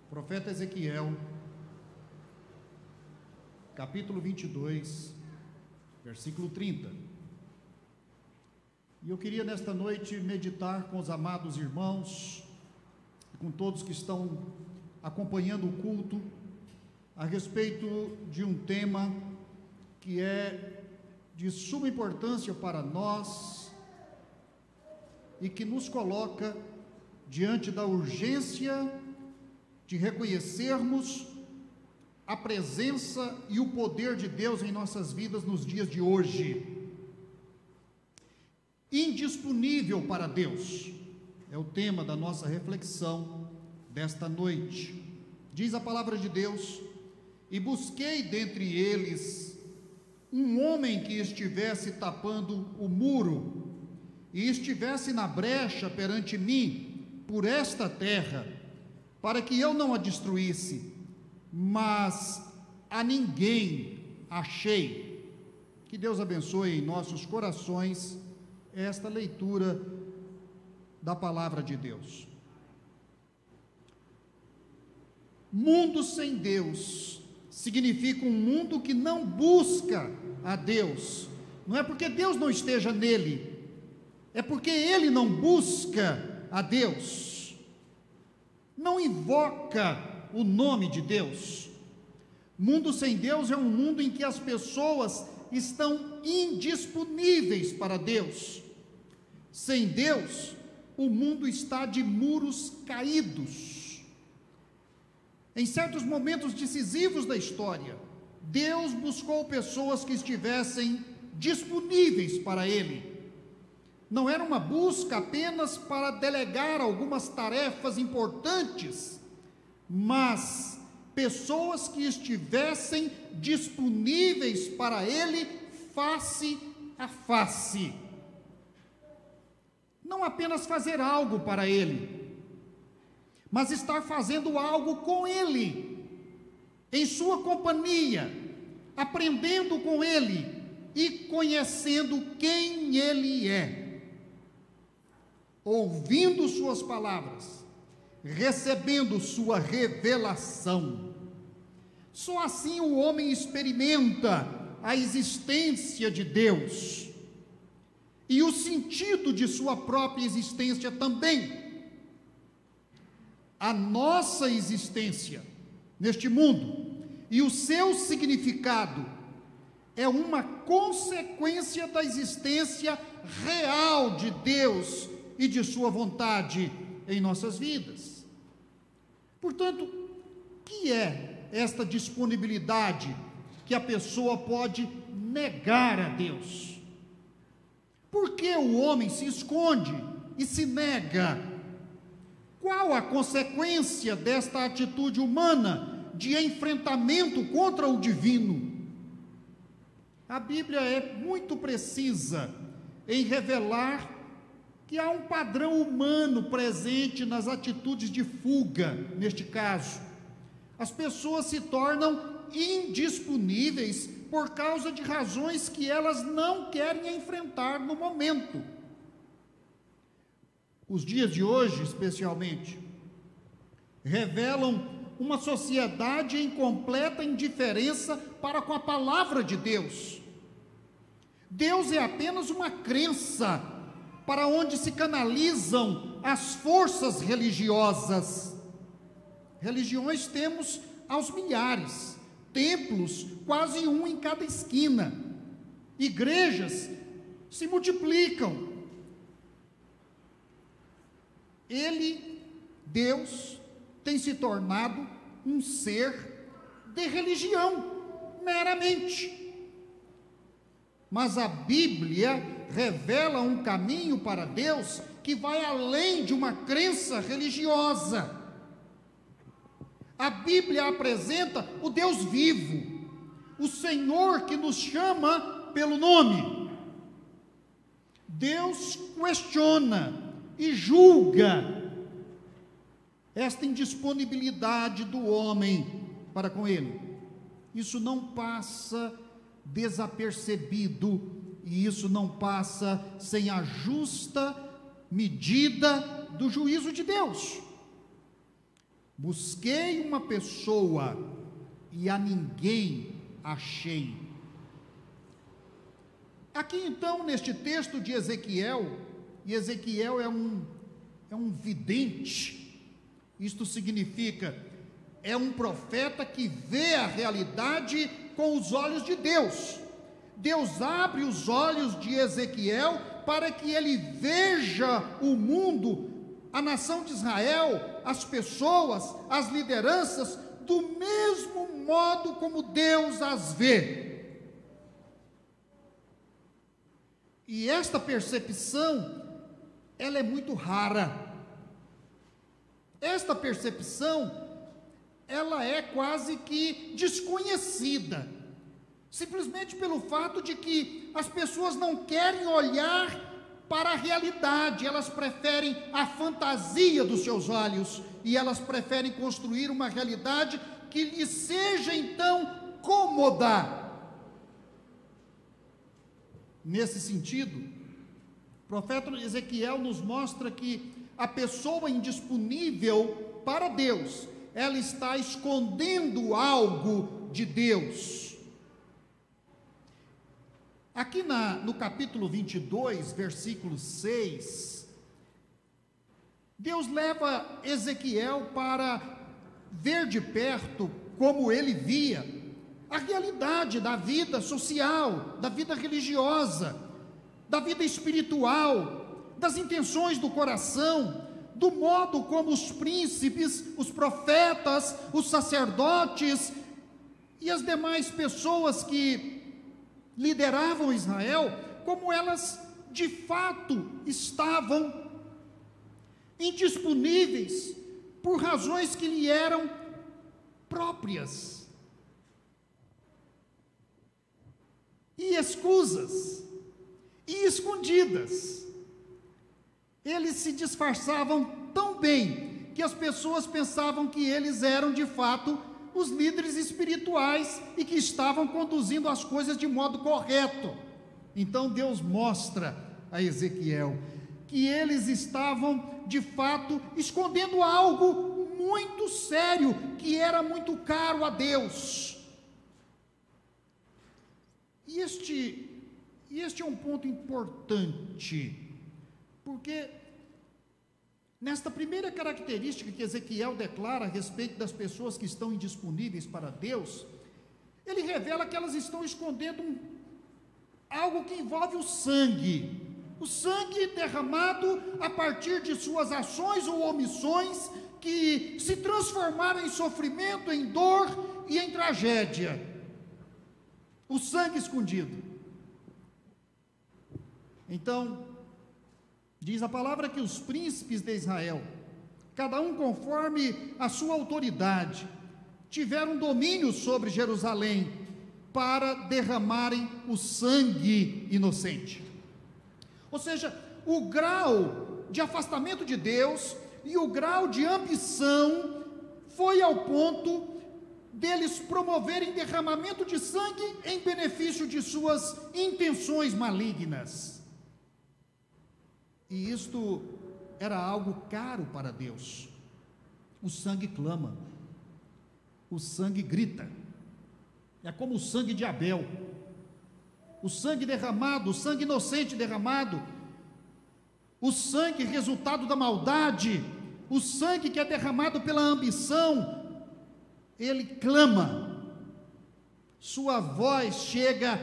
Profeta Ezequiel, capítulo 22, versículo 30. E eu queria nesta noite meditar com os amados irmãos, com todos que estão acompanhando o culto, a respeito de um tema que é de suma importância para nós e que nos coloca diante da urgência de reconhecermos a presença e o poder de Deus em nossas vidas nos dias de hoje. Indisponível para Deus é o tema da nossa reflexão desta noite. Diz a palavra de Deus: e busquei dentre eles um homem que estivesse tapando o muro e estivesse na brecha perante mim por esta terra, para que eu não a destruísse, mas a ninguém achei. Que Deus abençoe em nossos corações esta leitura da palavra de Deus. Mundo sem Deus significa um mundo que não busca a Deus. Não é porque Deus não esteja nele, é porque ele não busca a Deus, não invoca o nome de Deus. Mundo sem Deus é um mundo em que as pessoas estão indisponíveis para Deus. Sem Deus, o mundo está de muros caídos. Em certos momentos decisivos da história, Deus buscou pessoas que estivessem disponíveis para Ele. Não era uma busca apenas para delegar algumas tarefas importantes, mas pessoas que estivessem disponíveis para Ele face a face. Não apenas fazer algo para Ele, mas estar fazendo algo com Ele, em sua companhia, aprendendo com Ele e conhecendo quem Ele é, ouvindo suas palavras, recebendo sua revelação. Só assim o homem experimenta a existência de Deus e o sentido de sua própria existência também. A nossa existência neste mundo e o seu significado é uma consequência da existência real de Deus e de sua vontade em nossas vidas. Portanto, o que é esta disponibilidade que a pessoa pode negar a Deus? Por que o homem se esconde e se nega? Qual a consequência desta atitude humana de enfrentamento contra o divino? A Bíblia é muito precisa em revelar que há um padrão humano presente nas atitudes de fuga, neste caso. As pessoas se tornam indisponíveis por causa de razões que elas não querem enfrentar no momento. Os dias de hoje, especialmente, revelam uma sociedade em completa indiferença para com a palavra de Deus. Deus é apenas uma crença para onde se canalizam as forças religiosas. Religiões temos aos milhares, templos quase um em cada esquina, igrejas se multiplicam. Ele, Deus, tem se tornado um ser de religião, meramente. Mas a Bíblia revela um caminho para Deus que vai além de uma crença religiosa. A Bíblia apresenta o Deus vivo, o Senhor que nos chama pelo nome. Deus questiona e julga esta indisponibilidade do homem para com Ele. Isso não passa desapercebido, e isso não passa sem a justa medida do juízo de Deus. Busquei uma pessoa e a ninguém achei. Aqui então, neste texto de Ezequiel, e Ezequiel é um vidente, isto significa, é um profeta que vê a realidade com os olhos de Deus. Deus abre os olhos de Ezequiel para que ele veja o mundo, a nação de Israel, as pessoas, as lideranças, do mesmo modo como Deus as vê. E esta percepção, ela é muito rara. Esta percepção, ela é quase que desconhecida, simplesmente pelo fato de que as pessoas não querem olhar para a realidade, elas preferem a fantasia dos seus olhos, e elas preferem construir uma realidade que lhes seja então cômoda. Nesse sentido, o profeta Ezequiel nos mostra que a pessoa indisponível para Deus, ela está escondendo algo de Deus. Aqui no capítulo 22, versículo 6, Deus leva Ezequiel para ver de perto, como ele via, a realidade da vida social, da vida religiosa, da vida espiritual, das intenções do coração, do modo como os príncipes, os profetas, os sacerdotes e as demais pessoas que lideravam Israel, como elas de fato estavam indisponíveis por razões que lhe eram próprias, e escusas, e escondidas. Eles se disfarçavam tão bem que as pessoas pensavam que eles eram de fato os líderes espirituais e que estavam conduzindo as coisas de modo correto. Então Deus mostra a Ezequiel que eles estavam de fato escondendo algo muito sério, que era muito caro a Deus. E este é um ponto importante, porque nesta primeira característica que Ezequiel declara a respeito das pessoas que estão indisponíveis para Deus, ele revela que elas estão escondendo algo que envolve o sangue derramado a partir de suas ações ou omissões, que se transformaram em sofrimento, em dor e em tragédia. O sangue escondido. Então, diz a palavra que os príncipes de Israel, cada um conforme a sua autoridade, tiveram domínio sobre Jerusalém para derramarem o sangue inocente. Ou seja, o grau de afastamento de Deus e o grau de ambição foi ao ponto deles promoverem derramamento de sangue em benefício de suas intenções malignas. E isto era algo caro para Deus. O sangue clama, o sangue grita. É como o sangue de Abel, o sangue derramado, o sangue inocente derramado, o sangue resultado da maldade, o sangue que é derramado pela ambição. Ele clama, sua voz chega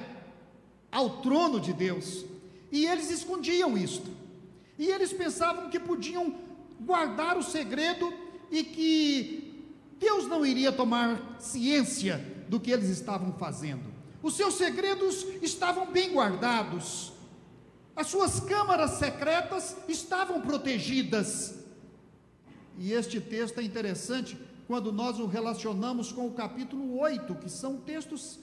ao trono de Deus, e eles escondiam isto, e eles pensavam que podiam guardar o segredo e que Deus não iria tomar ciência do que eles estavam fazendo. Os seus segredos estavam bem guardados, as suas câmaras secretas estavam protegidas. E este texto é interessante quando nós o relacionamos com o capítulo 8, que são textos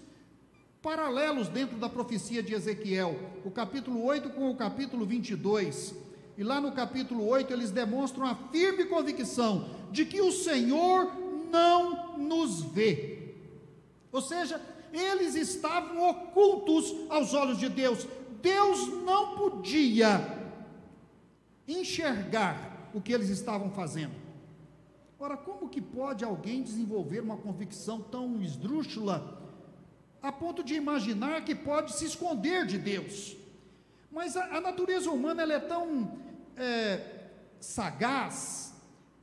paralelos dentro da profecia de Ezequiel, o capítulo 8 com o capítulo 22, e lá no capítulo 8 eles demonstram a firme convicção de que o Senhor não nos vê, ou seja, eles estavam ocultos aos olhos de Deus. Deus não podia enxergar o que eles estavam fazendo. Ora, como que pode alguém desenvolver uma convicção tão esdrúxula a ponto de imaginar que pode se esconder de Deus? Mas a natureza humana, ela é tão sagaz,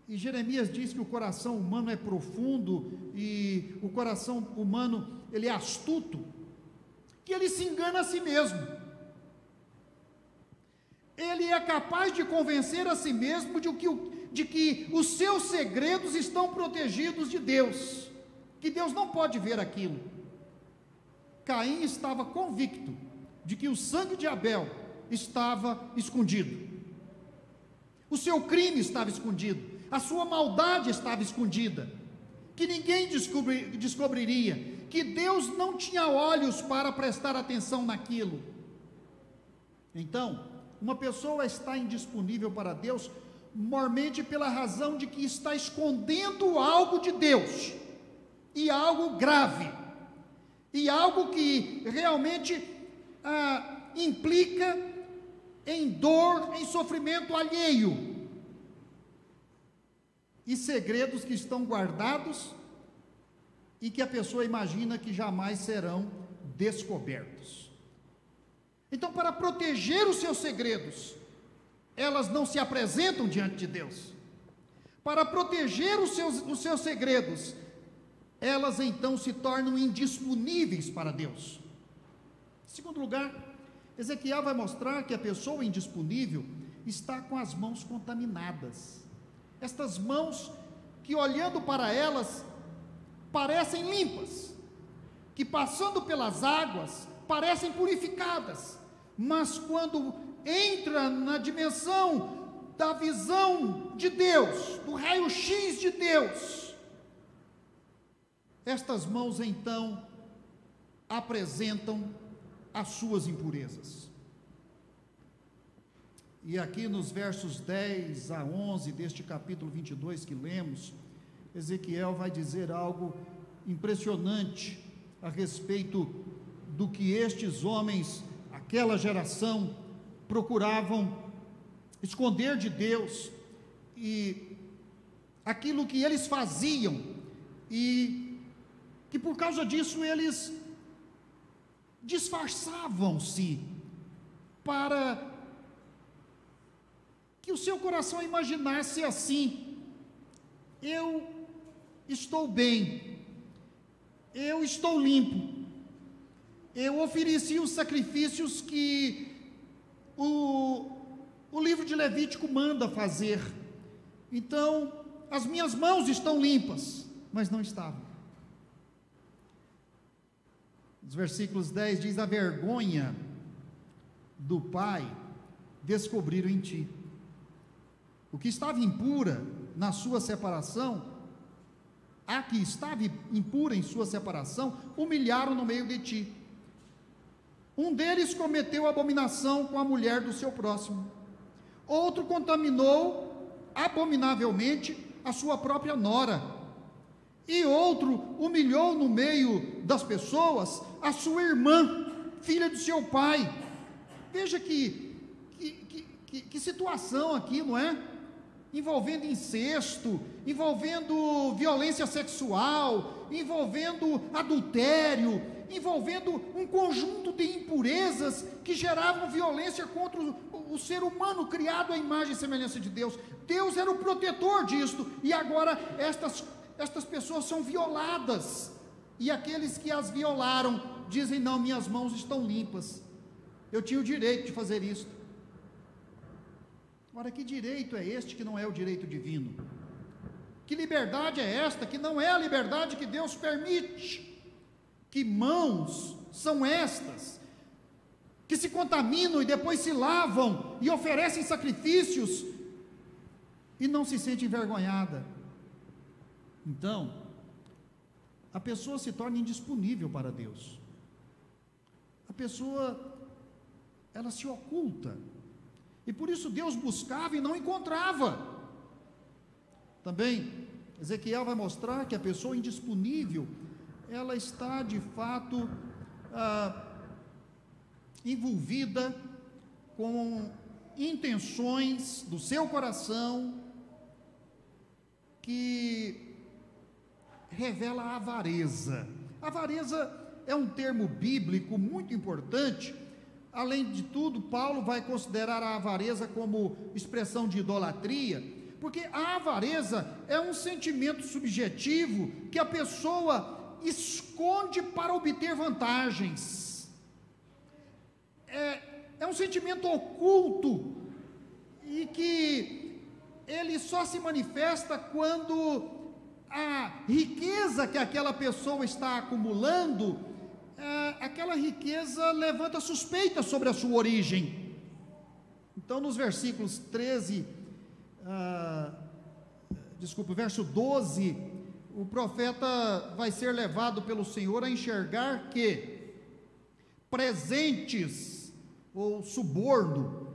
e Jeremias diz que o coração humano é profundo, e o coração humano, ele é astuto, que ele se engana a si mesmo. Ele é capaz de convencer a si mesmo de que os seus segredos estão protegidos de Deus, que Deus não pode ver aquilo. Caim estava convicto de que o sangue de Abel estava escondido, o seu crime estava escondido, a sua maldade estava escondida, que ninguém descobriria, que Deus não tinha olhos para prestar atenção naquilo. Então, uma pessoa está indisponível para Deus, mormente pela razão de que está escondendo algo de Deus, e algo grave, e algo que realmente implica em dor, em sofrimento alheio, e segredos que estão guardados, e que a pessoa imagina que jamais serão descobertos. Então, para proteger os seus segredos, elas não se apresentam diante de Deus. Para proteger os seus segredos, elas então se tornam indisponíveis para Deus. Em segundo lugar, Ezequiel vai mostrar que a pessoa indisponível está com as mãos contaminadas. Estas mãos que, olhando para elas, parecem limpas, que passando pelas águas parecem purificadas, mas quando entra na dimensão da visão de Deus, do raio-x de Deus, estas mãos então apresentam as suas impurezas. E aqui nos versos 10 a 11 deste capítulo 22 que lemos, Ezequiel vai dizer algo impressionante a respeito do que estes homens, aquela geração, procuravam esconder de Deus, e aquilo que eles faziam, e que por causa disso eles disfarçavam-se para que o seu coração imaginasse assim: eu estou bem, eu estou limpo, eu ofereci os sacrifícios que o livro de Levítico manda fazer, então as minhas mãos estão limpas, mas não estavam. Os versículos 10 diz: a vergonha do Pai descobriram em ti. O que estava impura na sua separação, a que estava impura em sua separação, humilharam no meio de ti. Um deles cometeu abominação com a mulher do seu próximo. Outro contaminou abominavelmente a sua própria nora. E outro humilhou no meio das pessoas a sua irmã, filha do seu pai. Veja que situação aqui, não é? Envolvendo incesto, envolvendo violência sexual, envolvendo adultério, envolvendo um conjunto de impurezas que geravam violência contra o ser humano criado à imagem e semelhança de Deus. Deus era o protetor disto, e agora estas pessoas são violadas, e aqueles que as violaram dizem: não, minhas mãos estão limpas, eu tinha o direito de fazer isto. Ora, que direito é este que não é o direito divino? Que liberdade é esta que não é a liberdade que Deus permite? Que mãos são estas que se contaminam e depois se lavam e oferecem sacrifícios e não se sente envergonhada? Então, a pessoa se torna indisponível para Deus. A pessoa, ela se oculta. E por isso Deus buscava e não encontrava. Também, Ezequiel vai mostrar que a pessoa indisponível, ela está de fato envolvida com intenções do seu coração que revela a avareza. Avareza é um termo bíblico muito importante. Além de tudo, Paulo vai considerar a avareza como expressão de idolatria, porque a avareza é um sentimento subjetivo que a pessoa esconde para obter vantagens. É um sentimento oculto e que ele só se manifesta quando a riqueza que aquela pessoa está acumulando, aquela riqueza levanta suspeitas sobre a sua origem. Então, nos versículos 13, verso 12, o profeta vai ser levado pelo Senhor a enxergar que presentes ou suborno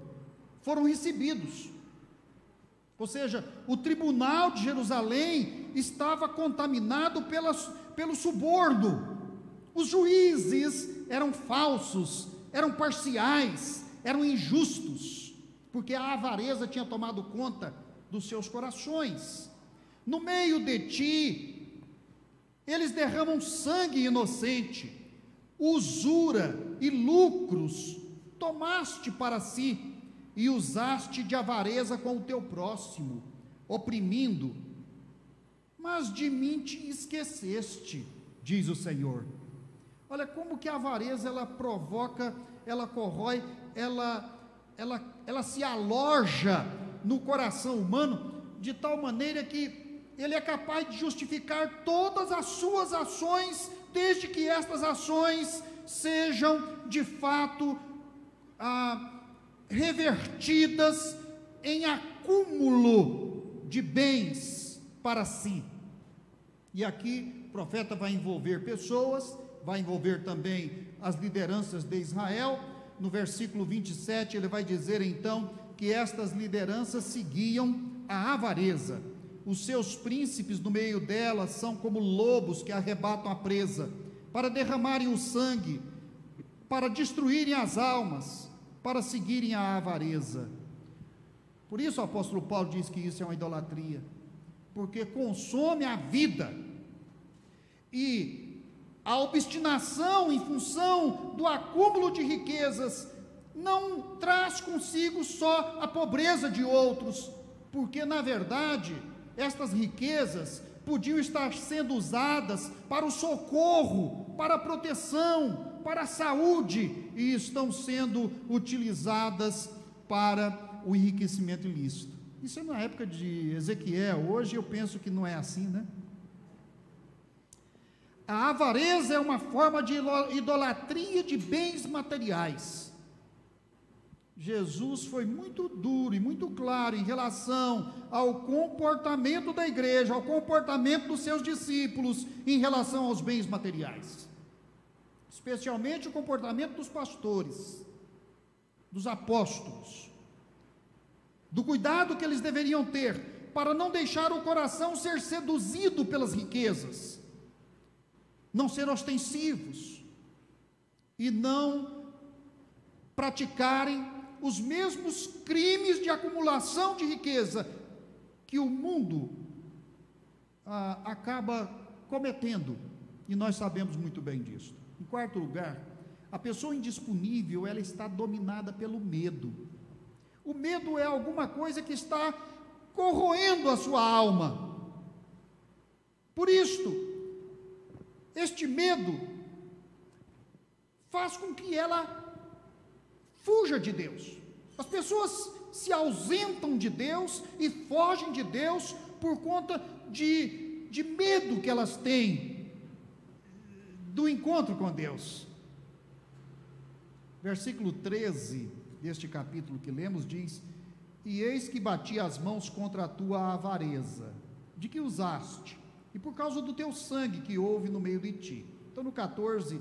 foram recebidos. Ou seja, o tribunal de Jerusalém estava contaminado pelo suborno. Os juízes eram falsos, eram parciais, eram injustos, porque a avareza tinha tomado conta dos seus corações. No meio de ti, eles derramam sangue inocente, usura e lucros tomaste para si, e usaste de avareza com o teu próximo, oprimindo, mas de mim te esqueceste, diz o Senhor. Olha como que a avareza, ela provoca, ela corrói, ela se aloja no coração humano, de tal maneira que ele é capaz de justificar todas as suas ações, desde que estas ações sejam de fato revertidas em acúmulo de bens para si. E aqui o profeta vai envolver pessoas, vai envolver também as lideranças de Israel. No versículo 27 ele vai dizer então que estas lideranças seguiam a avareza. Os seus príncipes no meio delas são como lobos que arrebatam a presa, para derramarem o sangue, para destruírem as almas, para seguirem a avareza. Por isso o apóstolo Paulo diz que isso é uma idolatria, porque consome a vida, e a obstinação em função do acúmulo de riquezas não traz consigo só a pobreza de outros, porque na verdade estas riquezas podiam estar sendo usadas para o socorro, para a proteção, para a saúde, e estão sendo utilizadas para o enriquecimento ilícito. Isso é na época de Ezequiel. Hoje eu penso que não é assim, né? A avareza é uma forma de idolatria de bens materiais. Jesus foi muito duro e muito claro em relação ao comportamento da igreja, ao comportamento dos seus discípulos em relação aos bens materiais, especialmente o comportamento dos pastores, dos apóstolos, do cuidado que eles deveriam ter para não deixar o coração ser seduzido pelas riquezas, não ser ostensivos e não praticarem os mesmos crimes de acumulação de riqueza que o mundo acaba cometendo, e nós sabemos muito bem disso. Em quarto lugar, a pessoa indisponível, ela está dominada pelo medo. O medo é alguma coisa que está corroendo a sua alma. Por isto, este medo faz com que ela fuja de Deus. As pessoas se ausentam de Deus e fogem de Deus por conta de medo que elas têm do encontro com Deus. Versículo 13 deste capítulo que lemos diz: e eis que bati as mãos contra a tua avareza, de que usaste, e por causa do teu sangue que houve no meio de ti. Então no 14,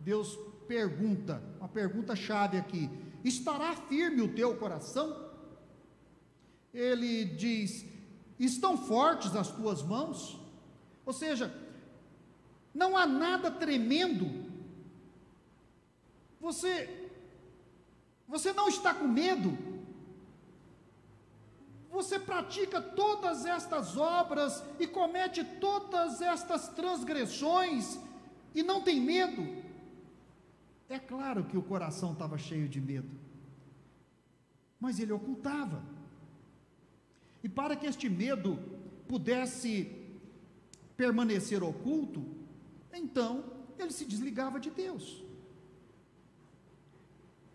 Deus pergunta, uma pergunta chave aqui: estará firme o teu coração? Ele diz: estão fortes as tuas mãos? Ou seja, não há nada tremendo, você não está com medo, você pratica todas estas obras e comete todas estas transgressões e não tem medo? É claro que o coração estava cheio de medo, mas ele ocultava. E para que este medo pudesse permanecer oculto, então ele se desligava de Deus.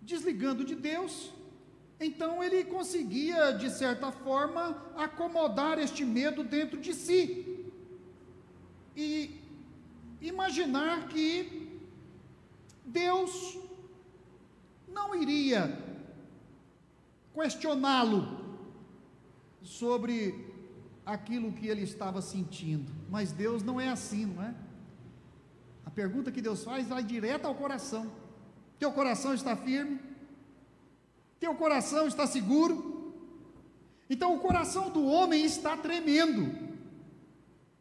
Desligando de Deus, então ele conseguia, de certa forma, acomodar este medo dentro de si e imaginar que Deus não iria questioná-lo sobre aquilo que ele estava sentindo. Mas Deus não é assim, não é? A pergunta que Deus faz vai direto ao coração. Teu coração está firme? Teu coração está seguro? Então o coração do homem está tremendo.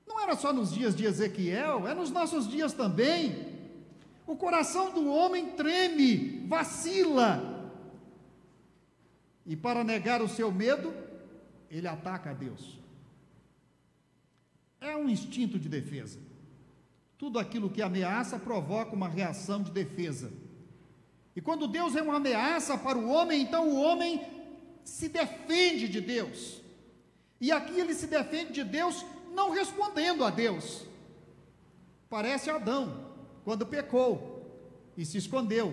Não era só nos dias de Ezequiel, é nos nossos dias também. O coração do homem treme, vacila. E para negar o seu medo, ele ataca a Deus. É um instinto de defesa. Tudo aquilo que ameaça provoca uma reação de defesa. E quando Deus é uma ameaça para o homem, então o homem se defende de Deus. E aqui ele se defende de Deus não respondendo a Deus. Parece Adão, quando pecou e se escondeu.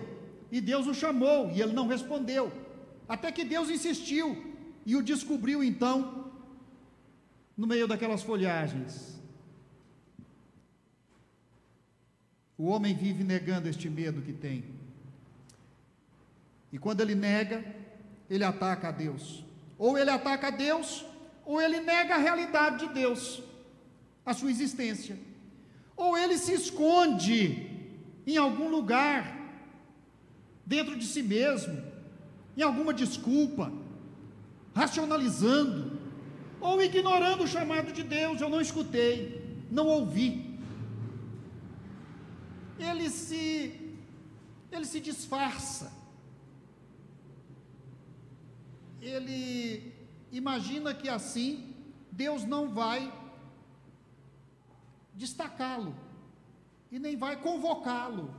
E Deus o chamou e ele não respondeu. Até que Deus insistiu e o descobriu então, no meio daquelas folhagens. O homem vive negando este medo que tem. E quando ele nega, ele ataca a Deus. Ou ele ataca a Deus, ou ele nega a realidade de Deus, a sua existência. Ou ele se esconde em algum lugar, dentro de si mesmo, em alguma desculpa, racionalizando, ou ignorando o chamado de Deus. Eu não escutei, não ouvi. Ele se disfarça. Ele imagina que assim Deus não vai destacá-lo, e nem vai convocá-lo,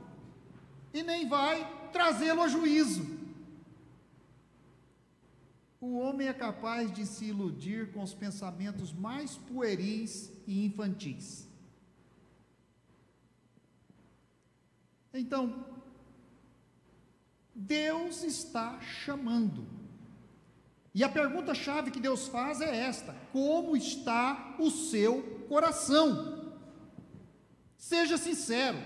e nem vai trazê-lo a juízo. O homem é capaz de se iludir com os pensamentos mais pueris e infantis. Então, Deus está chamando. E a pergunta-chave que Deus faz é esta: como está o seu coração? Seja sincero,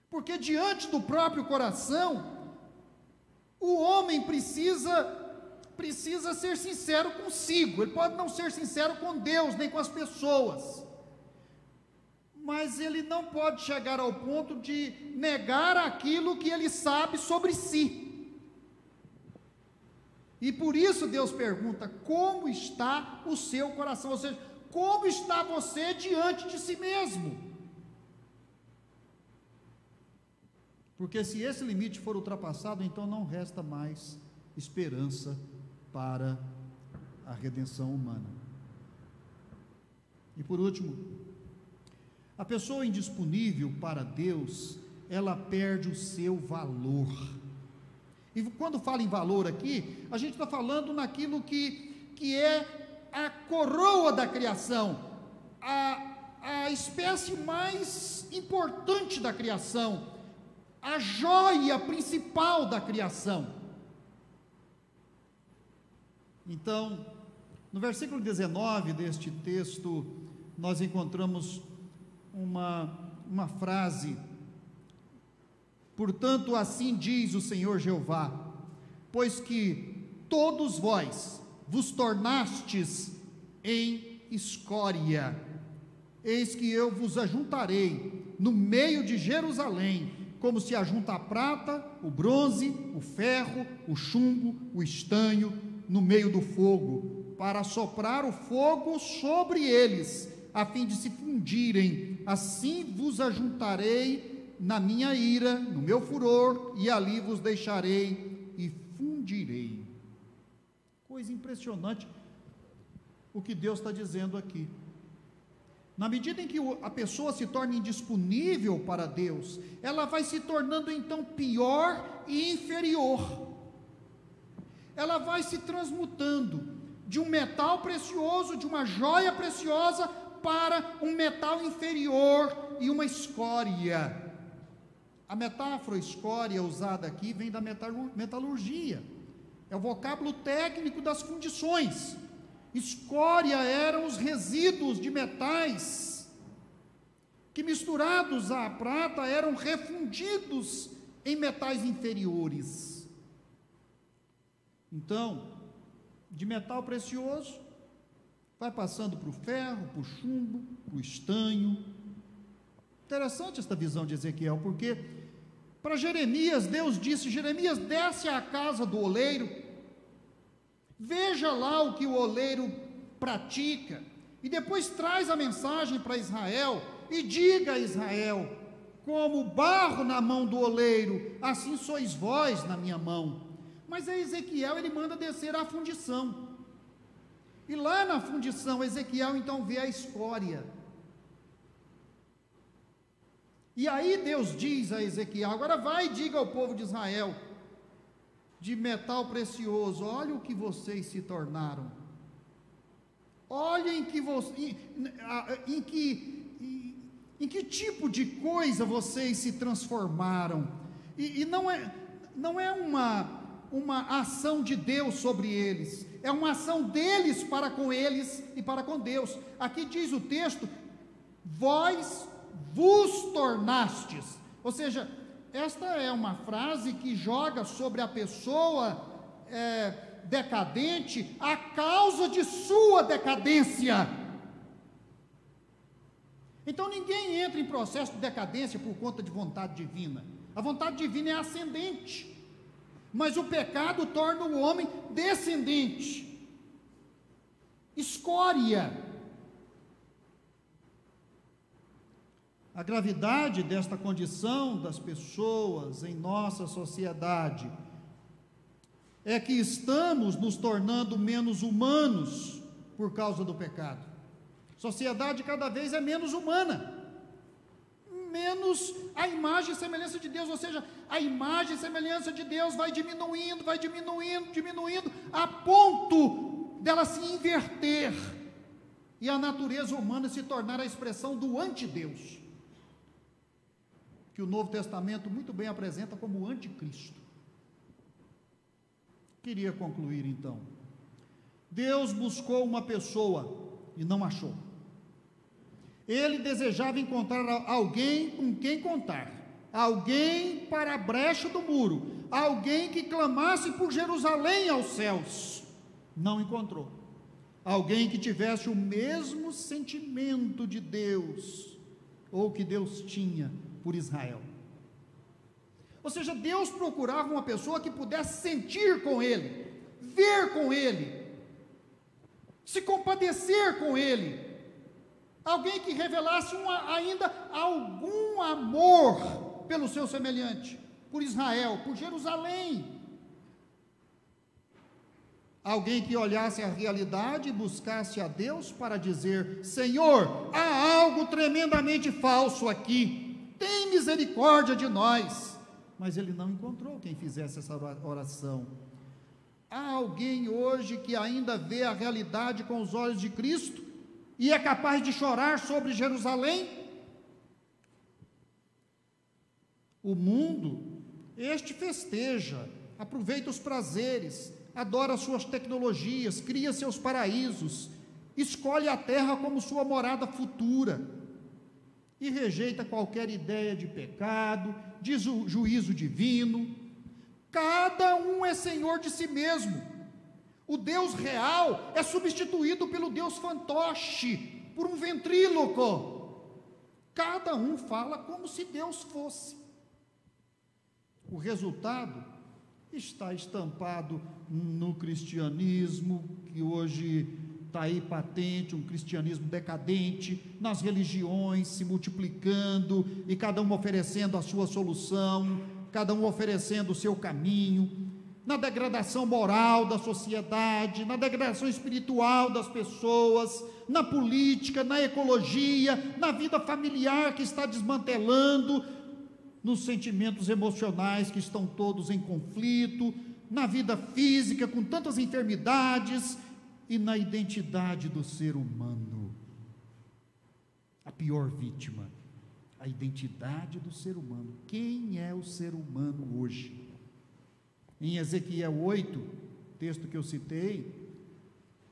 porque diante do próprio coração, o homem precisa ser sincero consigo. Ele pode não ser sincero com Deus, nem com as pessoas, mas ele não pode chegar ao ponto de negar aquilo que ele sabe sobre si. E por isso Deus pergunta: como está o seu coração? Ou seja, como está você diante de si mesmo? Porque se esse limite for ultrapassado, então não resta mais esperança para a redenção humana. E por último, a pessoa indisponível para Deus, ela perde o seu valor. E quando fala em valor aqui, a gente está falando naquilo que é a coroa da criação, a espécie mais importante da criação, a joia principal da criação. Então, no versículo 19 deste texto, nós encontramos uma frase: portanto, assim diz o Senhor Jeová, pois que todos vós vos tornastes em escória, eis que eu vos ajuntarei no meio de Jerusalém, como se ajunta a prata, o bronze, o ferro, o chumbo, o estanho, no meio do fogo, para soprar o fogo sobre eles, a fim de se fundirem. Assim vos ajuntarei na minha ira, no meu furor, e ali vos deixarei e fundirei. Coisa impressionante o que Deus está dizendo aqui. Na medida em que a pessoa se torna indisponível para Deus, ela vai se tornando então pior e inferior. Ela vai se transmutando de um metal precioso, de uma joia preciosa, para um metal inferior e uma escória. A metáfora escória usada aqui vem da metalurgia. É o vocábulo técnico das fundições. Escória eram os resíduos de metais que, misturados à prata, eram refundidos em metais inferiores. Então, de metal precioso, vai passando para o ferro, para o chumbo, para o estanho. Interessante esta visão de Ezequiel, porque para Jeremias, Deus disse: Jeremias, desce à casa do oleiro, veja lá o que o oleiro pratica, e depois traz a mensagem para Israel, e diga a Israel: como barro na mão do oleiro, assim sois vós na minha mão. Mas a Ezequiel, ele manda descer à fundição, e lá na fundição, Ezequiel então vê a escória. E aí Deus diz a Ezequiel: agora vai e diga ao povo de Israel, de metal precioso, olha o que vocês se tornaram, olhem em que tipo de coisa vocês se transformaram, e não é uma ação de Deus sobre eles, é uma ação deles para com eles e para com Deus. Aqui diz o texto: vós vos tornastes, ou seja, esta é uma frase que joga sobre a pessoa decadente a causa de sua decadência. Então ninguém entra em processo de decadência por conta de vontade divina. A vontade divina é ascendente, mas o pecado torna o homem descendente, escória. A gravidade desta condição das pessoas em nossa sociedade é que estamos nos tornando menos humanos por causa do pecado. A sociedade cada vez é menos humana, menos a imagem e semelhança de Deus, ou seja, a imagem e semelhança de Deus vai diminuindo, a ponto dela se inverter, e a natureza humana se tornar a expressão do antideus, que o Novo Testamento muito bem apresenta como o anticristo. Queria concluir então. Deus buscou uma pessoa e não achou. Ele desejava encontrar alguém com quem contar, alguém para a brecha do muro, alguém que clamasse por Jerusalém aos céus. Não encontrou. Alguém que tivesse o mesmo sentimento de Deus, ou que Deus tinha por Israel. Ou seja, Deus procurava uma pessoa que pudesse sentir com ele, ver com ele, se compadecer com ele, alguém que revelasse ainda algum amor pelo seu semelhante, por Israel, por Jerusalém. Alguém que olhasse a realidade e buscasse a Deus para dizer: Senhor, há algo tremendamente falso aqui, tem misericórdia de nós. Mas ele não encontrou quem fizesse essa oração. Há alguém hoje que ainda vê a realidade com os olhos de Cristo e é capaz de chorar sobre Jerusalém? O mundo, este festeja, aproveita os prazeres, adora suas tecnologias, cria seus paraísos, escolhe a terra como sua morada futura e rejeita qualquer ideia de pecado, de juízo divino. Cada um é senhor de si mesmo. O Deus real é substituído pelo Deus fantoche, por um ventríloco. Cada um fala como se Deus fosse. O resultado está estampado no cristianismo, que hoje está aí patente, um cristianismo decadente, nas religiões se multiplicando, e cada um oferecendo a sua solução, cada um oferecendo o seu caminho. na degradação moral da sociedade, na degradação espiritual das pessoas, na política, na ecologia, na vida familiar que está desmantelando, nos sentimentos emocionais que estão todos em conflito, na vida física com tantas enfermidades e na identidade do ser humano. A pior vítima, a identidade do ser humano. Quem é o ser humano hoje? Em Ezequiel 8, texto que eu citei,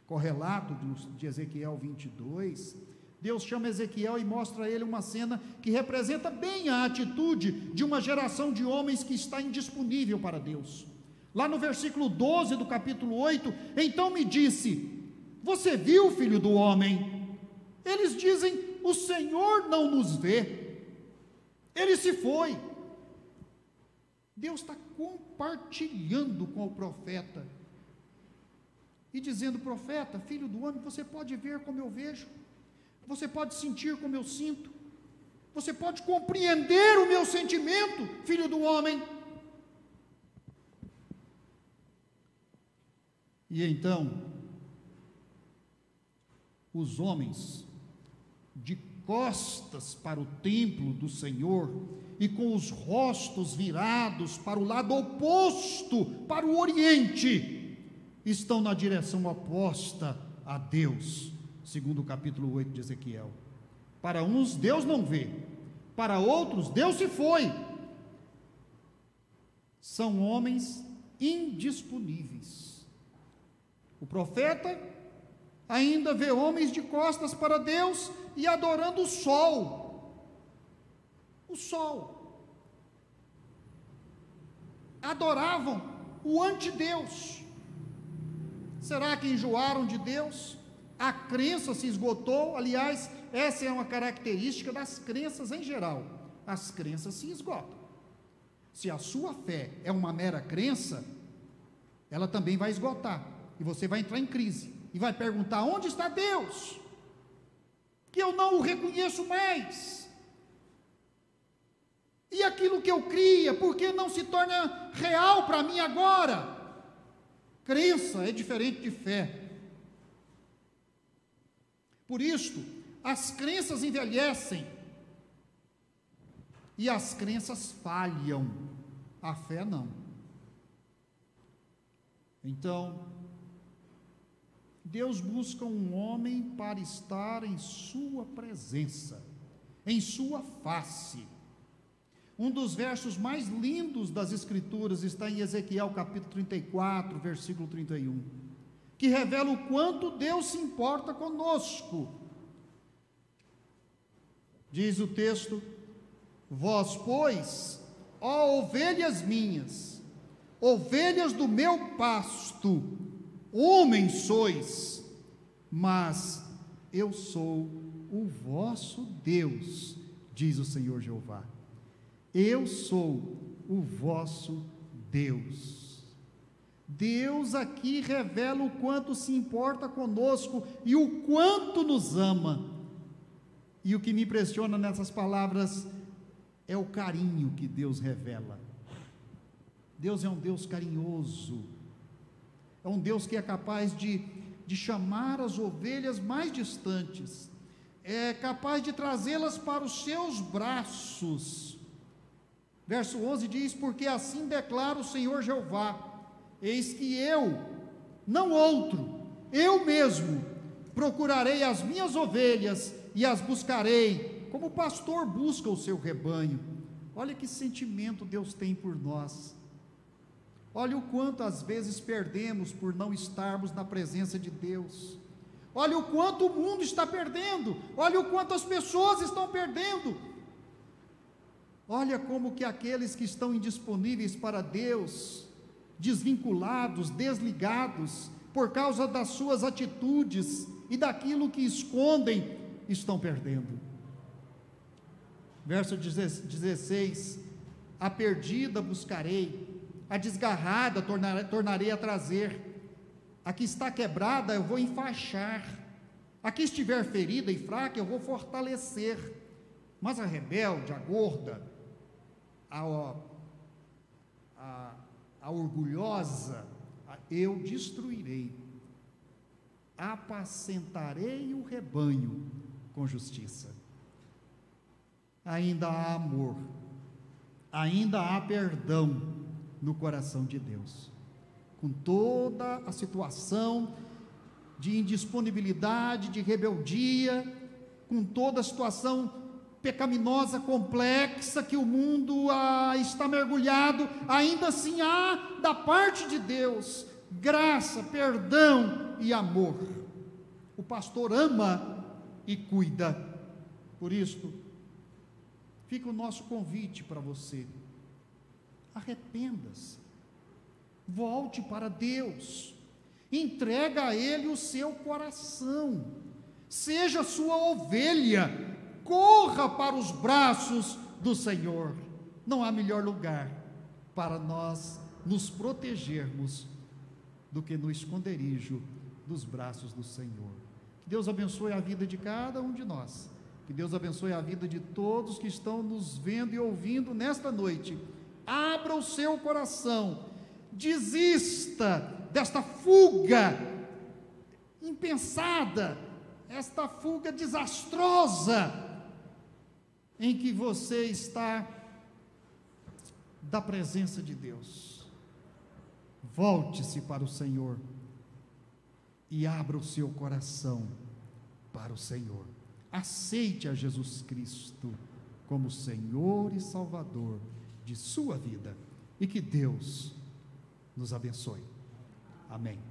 correlato de Ezequiel 22, Deus chama Ezequiel e mostra a ele uma cena que representa bem a atitude de uma geração de homens que está indisponível para Deus. Lá no versículo 12 do capítulo 8, então me disse: você viu, filho do homem? Eles dizem: o Senhor não nos vê, ele se foi. Deus está compartilhando com o profeta e dizendo: profeta, filho do homem, você pode ver como eu vejo, você pode sentir como eu sinto, você pode compreender o meu sentimento, filho do homem. E então, os homens, de costas para o templo do Senhor, e com os rostos virados para o lado oposto, para o oriente, estão na direção oposta a Deus, segundo o capítulo 8 de Ezequiel. Para uns Deus não vê, para outros Deus se foi. São homens indisponíveis. O profeta ainda vê homens de costas para Deus e adorando o sol. O sol. Adoravam o antideus. Será que enjoaram de Deus? A crença se esgotou. Aliás, essa é uma característica das crenças em geral. As crenças se esgotam. Se a sua fé é uma mera crença, ela também vai esgotar. E você vai entrar em crise. E vai perguntar: onde está Deus? Que eu não o reconheço mais. E aquilo que eu cria, por que não se torna real para mim agora? Crença é diferente de fé. Por isto, as crenças envelhecem e as crenças falham, a fé não. Então, Deus busca um homem para estar em sua presença, em sua face. Um dos versos mais lindos das Escrituras está em Ezequiel capítulo 34, versículo 31, que revela o quanto Deus se importa conosco. Diz o texto: vós, pois, ó ovelhas minhas, ovelhas do meu pasto, homens sois, mas eu sou o vosso Deus, diz o Senhor Jeová. Eu sou o vosso Deus. Deus aqui revela o quanto se importa conosco e o quanto nos ama. E o que me impressiona nessas palavras é o carinho que Deus revela. Deus é um Deus carinhoso. É um Deus que é capaz de chamar as ovelhas mais distantes, é capaz de trazê-las para os seus braços. Verso 11 diz: porque assim declara o Senhor Jeová: eis que eu, não outro, eu mesmo, procurarei as minhas ovelhas e as buscarei, como o pastor busca o seu rebanho. Olha que sentimento Deus tem por nós. Olha o quanto às vezes perdemos por não estarmos na presença de Deus. Olha o quanto o mundo está perdendo. Olha o quanto as pessoas estão perdendo. Olha como que aqueles que estão indisponíveis para Deus, desvinculados, desligados, por causa das suas atitudes e daquilo que escondem, estão perdendo. Verso 16: a perdida buscarei, a desgarrada tornarei a trazer, a que está quebrada eu vou enfaixar, a que estiver ferida e fraca eu vou fortalecer, mas a rebelde, a gorda, a orgulhosa, eu destruirei, apacentarei o rebanho com justiça. Ainda há amor, ainda há perdão no coração de Deus, com toda a situação de indisponibilidade, de rebeldia, com toda a situação pecaminosa, complexa, que o mundo está mergulhado, ainda assim há da parte de Deus graça, perdão e amor. O pastor ama e cuida. Por isso, fica o nosso convite para você: arrependa-se, volte para Deus, entrega a Ele o seu coração, seja sua ovelha, corra para os braços do Senhor. Não há melhor lugar para nós nos protegermos do que no esconderijo dos braços do Senhor. Que Deus abençoe a vida de cada um de nós, que Deus abençoe a vida de todos que estão nos vendo e ouvindo nesta noite. Abra o seu coração, desista desta fuga impensada, esta fuga desastrosa em que você está da presença de Deus. Volte-se para o Senhor e abra o seu coração para o Senhor. Aceite a Jesus Cristo como Senhor e Salvador de sua vida, e que Deus nos abençoe. Amém.